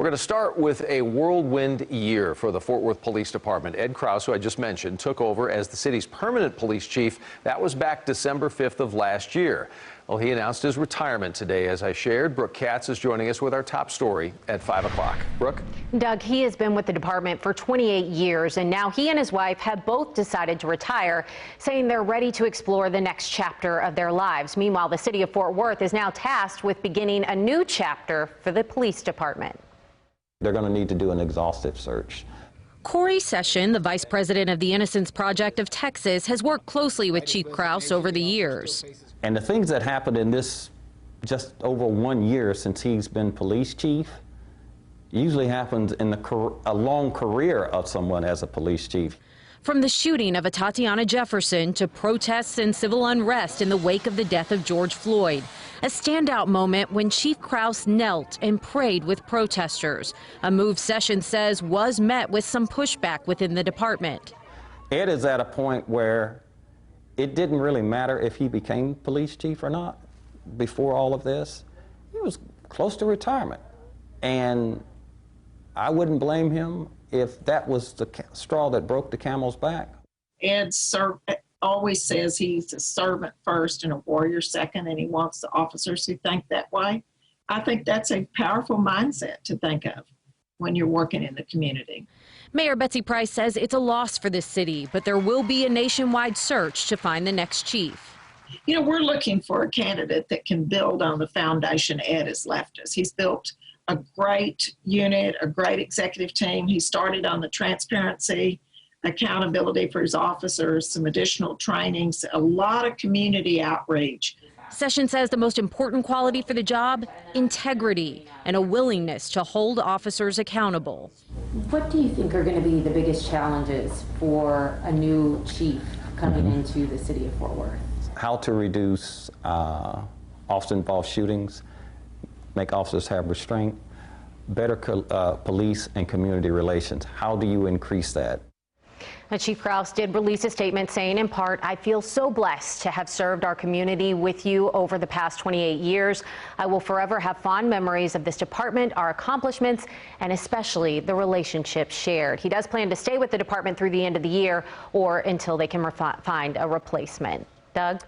We're going to start with a whirlwind year for the Fort Worth Police Department. Ed Kraus, who I just mentioned, took over as the city's permanent police chief. That was back December 5th of last year. Well, he announced his retirement today, as I shared. Brooke Katz is joining us with our top story at 5 o'clock. Brooke? Doug, he has been with the department for 28 years, and now he and his wife have both decided to retire, saying they're ready to explore the next chapter of their lives. Meanwhile, the city of Fort Worth is now tasked with beginning a new chapter for the police department. They're going to need to do an exhaustive search. Corey Session, the vice president of the Innocence Project of Texas, has worked closely with Chief Kraus over the years. And the things that happened in this just over 1 year since he's been police chief usually happens in a long career of someone as a police chief. From the shooting of a Tatiana Jefferson to protests and civil unrest in the wake of the death of George Floyd. A standout moment when Chief Kraus knelt and prayed with protesters, a move Session says was met with some pushback within the department. Ed is at a point where it didn't really matter if he became police chief or not before all of this. He was close to retirement, and I wouldn't blame him if that was the straw that broke the camel's back. Ed always says he's a servant first and a warrior second, and he wants the officers who think that way. I think that's a powerful mindset to think of when you're working in the community. Mayor Betsy Price says it's a loss for the city, but there will be a nationwide search to find the next chief. You know, we're looking for a candidate that can build on the foundation Ed has left us. He's built a great unit, a great executive team. He started on the transparency, accountability for his officers, some additional trainings, a lot of community outreach. Session says the most important quality for the job, integrity and a willingness to hold officers accountable. What do you think are going to be the biggest challenges for a new chief coming into the city of Fort Worth? How to reduce officer-involved shootings, make officers have restraint, better police and community relations. How do you increase that? Now, Chief Kraus did release a statement saying, in part, "I feel so blessed to have served our community with you over the past 28 years. I will forever have fond memories of this department, our accomplishments, and especially the relationships shared." He does plan to stay with the department through the end of the year or until they can find a replacement. Doug?